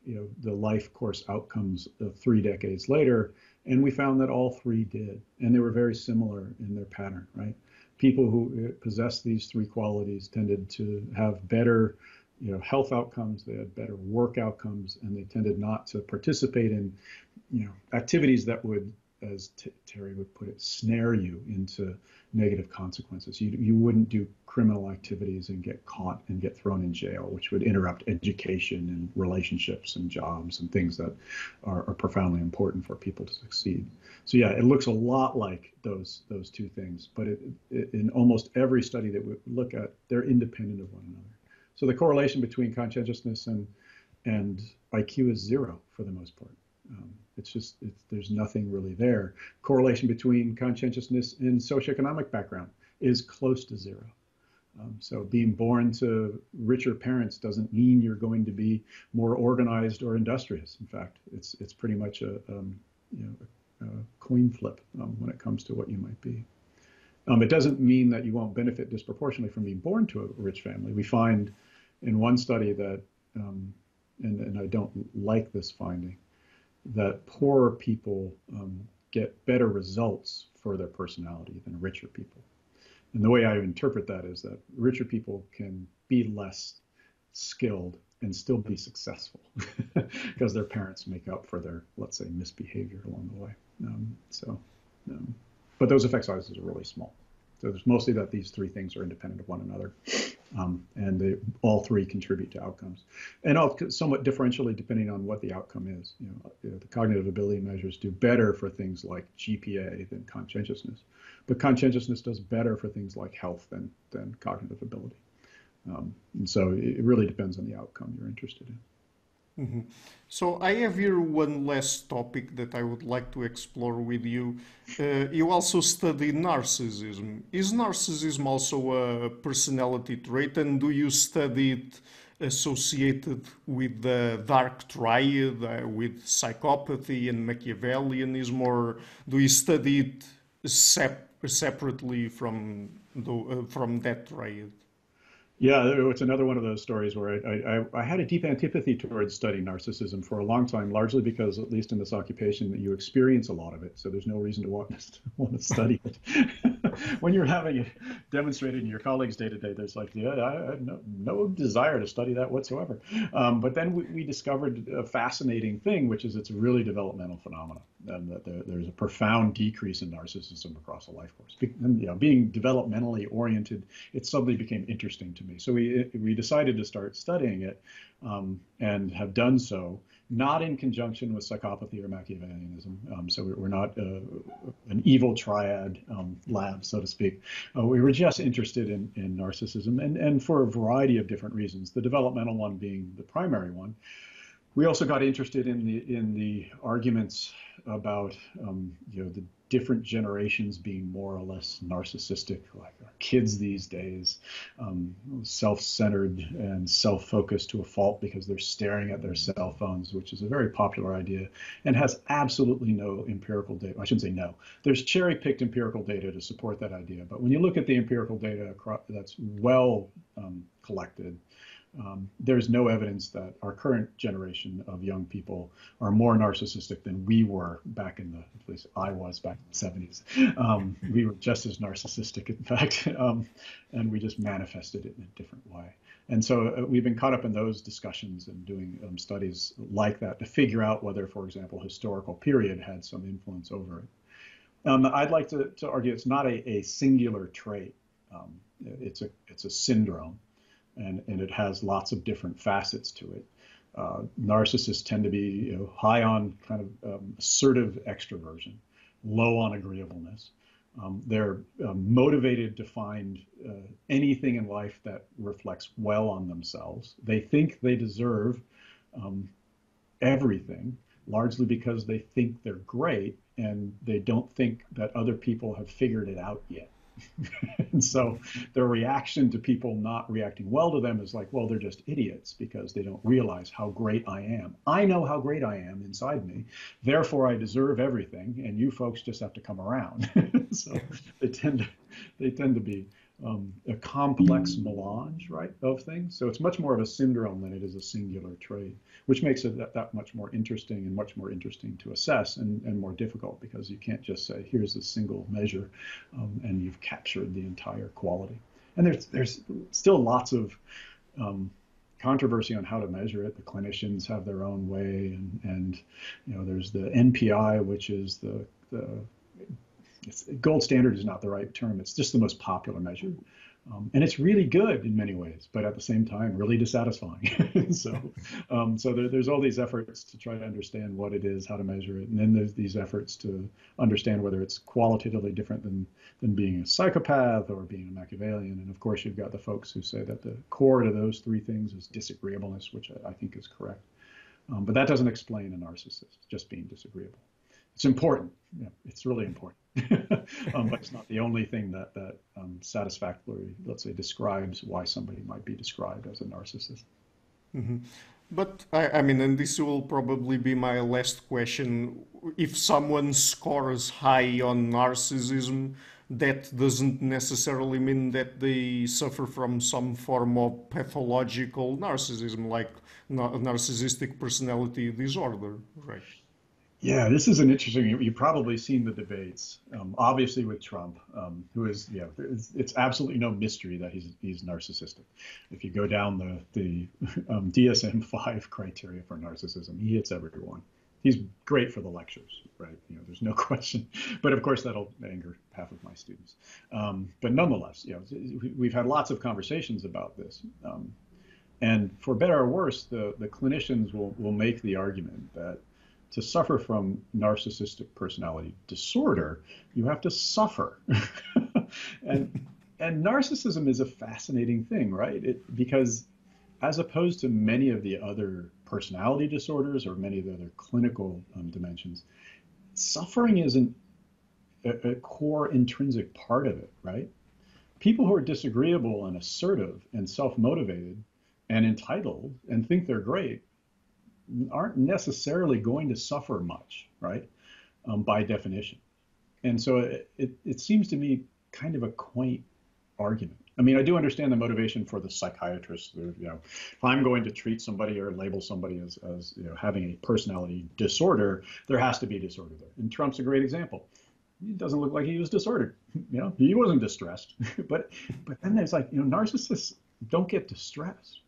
the life course outcomes 3 decades later, and we found that all three did, and they were very similar in their pattern. Right, people who possessed these three qualities tended to have better health outcomes, they had better work outcomes, and they tended not to participate in, activities that would, as Terry would put it, snare you into negative consequences. You wouldn't do criminal activities and get caught and get thrown in jail, which would interrupt education and relationships and jobs and things that are profoundly important for people to succeed. So yeah, it looks a lot like those two things, but in almost every study that we look at, they're independent of one another. So the correlation between conscientiousness and IQ is zero for the most part. There's nothing really there. Correlation between conscientiousness and socioeconomic background is close to zero. So being born to richer parents doesn't mean you're going to be more organized or industrious. In fact, it's pretty much a coin flip when it comes to what you might be. It doesn't mean that you won't benefit disproportionately from being born to a rich family. We find in one study that, and I don't like this finding, that poorer people get better results for their personality than richer people. And the way I interpret that is that richer people can be less skilled and still be successful because their parents make up for their, let's say, misbehavior along the way. But those effect sizes are really small. So there's mostly that these three things are independent of one another, and all three contribute to outcomes, and somewhat differentially depending on what the outcome is. The cognitive ability measures do better for things like GPA than conscientiousness, but conscientiousness does better for things like health than cognitive ability. And so it really depends on the outcome you're interested in. Mm-hmm. So I have here one last topic that I would like to explore with you. You also study narcissism. Is narcissism also a personality trait, and do you study it associated with the dark triad, with psychopathy and Machiavellianism, or do you study it separately from that trait. Yeah, it's another one of those stories where I had a deep antipathy towards studying narcissism for a long time, largely because, at least in this occupation, that you experience a lot of it. So there's no reason to want to study it. When you're having it demonstrated in your colleagues day to day, there's like, yeah, I have no desire to study that whatsoever. But then we discovered a fascinating thing, which is it's a really developmental phenomenon, and that there's a profound decrease in narcissism across a life course. Being developmentally oriented, it suddenly became interesting to me. So we decided to start studying it, and have done so, not in conjunction with psychopathy or Machiavellianism. So we're not an evil triad lab, so to speak. We were just interested in narcissism, and for a variety of different reasons, the developmental one being the primary one. We also got interested in the arguments about the different generations being more or less narcissistic, like our kids these days, self-centered and self-focused to a fault because they're staring at their cell phones, which is a very popular idea and has absolutely no empirical data. I shouldn't say no. There's cherry-picked empirical data to support that idea, but when you look at the empirical data that's well collected, there's no evidence that our current generation of young people are more narcissistic than we were back in at least I was back in the 70s. We were just as narcissistic, in fact, and we just manifested it in a different way. And so we've been caught up in those discussions and doing studies like that to figure out whether, for example, historical period had some influence over it. I'd like to argue it's not a singular trait. It's a syndrome. And it has lots of different facets to it. Narcissists tend to be high on kind of assertive extroversion, low on agreeableness. They're motivated to find anything in life that reflects well on themselves. They think they deserve everything, largely because they think they're great and they don't think that other people have figured it out yet. And so their reaction to people not reacting well to them is like, well, they're just idiots because they don't realize how great I am. I know how great I am inside me. Therefore, I deserve everything, and you folks just have to come around. So they tend to be a complex melange, right, of things. So it's much more of a syndrome than it is a singular trait, which makes it that much more interesting and much more interesting to assess and more difficult because you can't just say, here's a single measure and you've captured the entire quality. And there's still lots of controversy on how to measure it. The clinicians have their own way, and there's the NPI, which is the gold standard is not the right term. It's just the most popular measure. And it's really good in many ways, but at the same time, really dissatisfying. So there's all these efforts to try to understand what it is, how to measure it. And then there's these efforts to understand whether it's qualitatively different than being a psychopath or being a Machiavellian. And of course, you've got the folks who say that the core to those three things is disagreeableness, which I think is correct. But that doesn't explain a narcissist just being disagreeable. It's important. Yeah, it's really important. But it's not the only thing that satisfactorily, let's say, describes why somebody might be described as a narcissist. Mm-hmm. But I mean, and this will probably be my last question. If someone scores high on narcissism, that doesn't necessarily mean that they suffer from some form of pathological narcissism, like narcissistic personality disorder, right? Yeah, this is an interesting. You've probably seen the debates, obviously with Trump, who is, it's absolutely no mystery that he's narcissistic. If you go down the DSM-5 criteria for narcissism, he hits everyone. He's great for the lectures, right? There's no question. But of course, that'll anger half of my students. But nonetheless, we've had lots of conversations about this. And for better or worse, the clinicians will make the argument that to suffer from narcissistic personality disorder, you have to suffer. and narcissism is a fascinating thing, right? Because as opposed to many of the other personality disorders or many of the other clinical dimensions, suffering isn't a core intrinsic part of it, right? People who are disagreeable and assertive and self-motivated and entitled and think they're great aren't necessarily going to suffer much, right? By definition. And so it seems to me kind of a quaint argument. I mean, I do understand the motivation for the psychiatrist. You know, if I'm going to treat somebody or label somebody as you know, having a personality disorder, there has to be disorder there. And Trump's a great example. He doesn't look like he was disordered. You know, he wasn't distressed. but then there's like, you know, narcissists don't get distressed.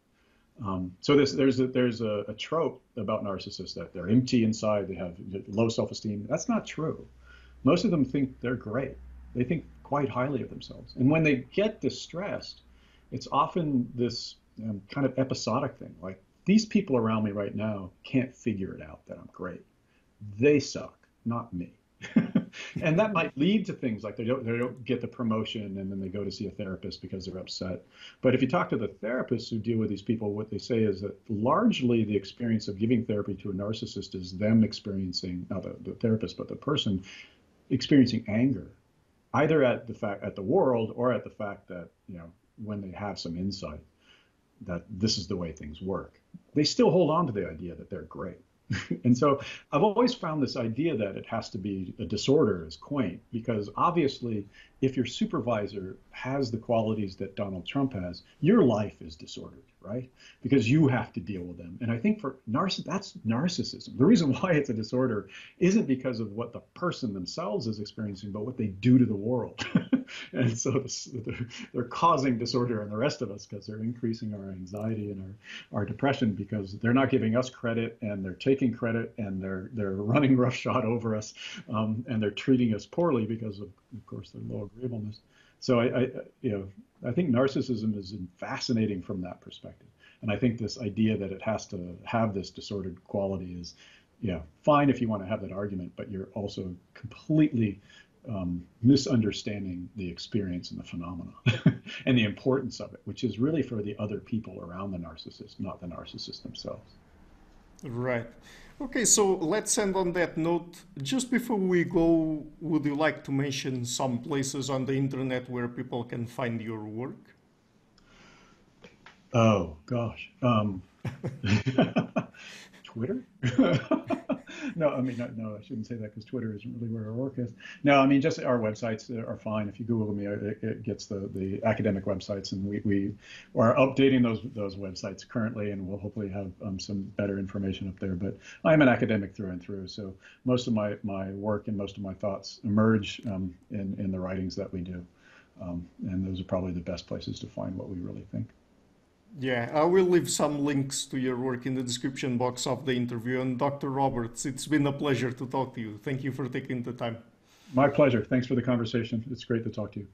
So there's a trope about narcissists that they're empty inside, they have low self-esteem. That's not true. Most of them think they're great. They think quite highly of themselves. And when they get distressed, it's often this kind of episodic thing. Like, these people around me right now can't figure it out that I'm great. They suck, not me. And that might lead to things like they don't get the promotion, and then they go to see a therapist because they're upset. But if you talk to the therapists who deal with these people, what they say is that largely the experience of giving therapy to a narcissist is them experiencing, not the therapist, but the person experiencing anger, either at the world or at the fact that, you know, when they have some insight that this is the way things work, they still hold on to the idea that they're great. And so I've always found this idea that it has to be a disorder is quaint, because obviously if your supervisor has the qualities that Donald Trump has, your life is disordered, right? Because you have to deal with them. And I think for that's narcissism. The reason why it's a disorder isn't because of what the person themselves is experiencing, but what they do to the world. And so they're causing disorder in the rest of us because they're increasing our anxiety and our depression, because they're not giving us credit, and they're taking credit, and they're running roughshod over us, and they're treating us poorly because of course, their low agreeableness. So I think narcissism is fascinating from that perspective. And I think this idea that it has to have this disordered quality is, yeah, fine if you want to have that argument, but you're also completely misunderstanding the experience and the phenomena and the importance of it, which is really for the other people around the narcissist, not the narcissist themselves. Right. Okay, so let's end on that note. Just before we go, would you like to mention some places on the internet where people can find your work? Oh, gosh. Twitter? No, I mean, no, I shouldn't say that, because Twitter isn't really where our work is. No, I mean, just our websites are fine. If you Google me, it gets the academic websites, and we are updating those websites currently, and we'll hopefully have some better information up there. But I'm an academic through and through, so most of my work and most of my thoughts emerge in the writings that we do. And those are probably the best places to find what we really think. Yeah, I will leave some links to your work in the description box of the interview. And Dr. Roberts, it's been a pleasure to talk to you. Thank you for taking the time. My pleasure. Thanks for the conversation. It's great to talk to you.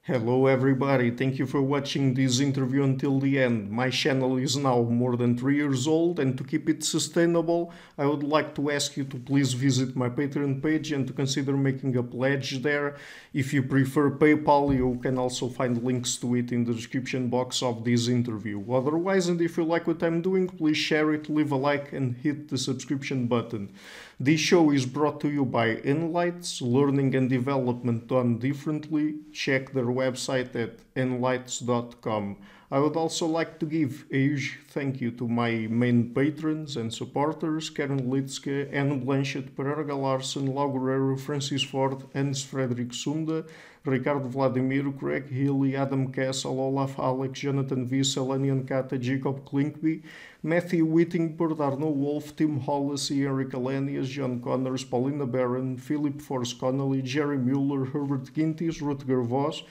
Hello everybody, thank you for watching this interview until the end. My channel is now more than 3 years old, and to keep it sustainable, I would like to ask you to please visit my Patreon page and to consider making a pledge there. If you prefer PayPal, you can also find links to it in the description box of this interview. Otherwise, and if you like what I'm doing, please share it, leave a like and hit the subscription button. This show is brought to you by Enlights, learning and development done differently. Check their website at enlights.com. I would also like to give a huge thank you to my main patrons and supporters: Karen Litzke, Anne Blanchett, Pereira Larson, Lau Guerrero, Francis Ford, Hans Frederick Sunda, Ricardo Vladimir, Craig Healy, Adam Castle, Olaf Alex, Jonathan V, Selenian Kata, Jacob Klinkby, Matthew Whittingford, Arno Wolf, Tim Hollis, Enrique Alenius, John Connors, Paulina Barron, Philip Force Connolly, Jerry Mueller, Herbert Gintis, Rutger Voss,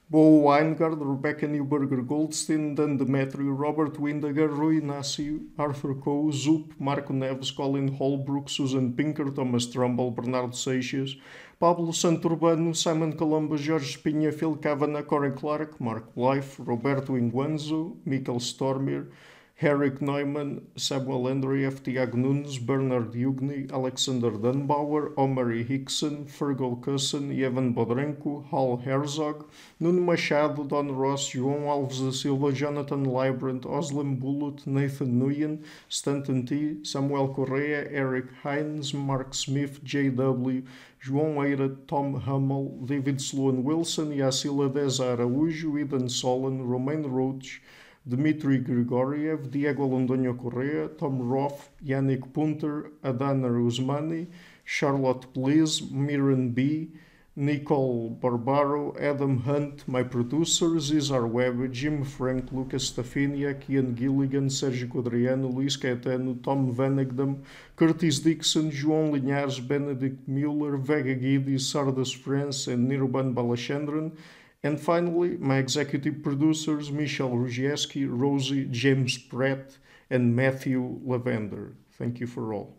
Bo Weingard, Rebecca Newberger Goldstein, Dan Demetrio, Robert Windegar, Rui Inácio, Arthur Coe, Zoop, Marco Neves, Colin Holbrook, Susan Pinker, Thomas Trumbull, Bernardo Seixas, Pablo Santurbano, Simon Colombo, Jorge Pinha, Phil Kavanagh, Corey Clark, Mark Blythe, Roberto Inguanzo, Michael Stormir, Eric Neumann, Samuel Andreev, Tiago Nunes, Bernard Yugni, Alexander Dunbauer, Omari Hickson, Fergal Cusson, Evan Bodrenko, Hal Herzog, Nuno Machado, Don Ross, João Alves da Silva, Jonathan Librant, Oslam Bullitt, Nathan Nguyen, Stanton T, Samuel Correa, Eric Hines, Mark Smith, J.W., João Eira, Tom Hummel, David Sloan Wilson, Yacila Deza Araújo, Eden Solon, Romain Roach, Dmitry Grigoriev, Diego Londoño Correa, Tom Roth, Yannick Punter, Adana Usmani, Charlotte Bliss, Miran B., Nicole Barbaro, Adam Hunt, my producers, Isar Webb, Jim Frank, Lucas Stafiniak, Ian Gilligan, Sérgio Quadriano, Luís Caetano, Tom Vanagdam, Curtis Dixon, João Linhares, Benedict Mueller, Vega Guidi, Sardas France, and Nirban Balachandran. And finally, my executive producers, Michel Rugieski, Rosie, James Pratt, and Matthew Lavender. Thank you for all.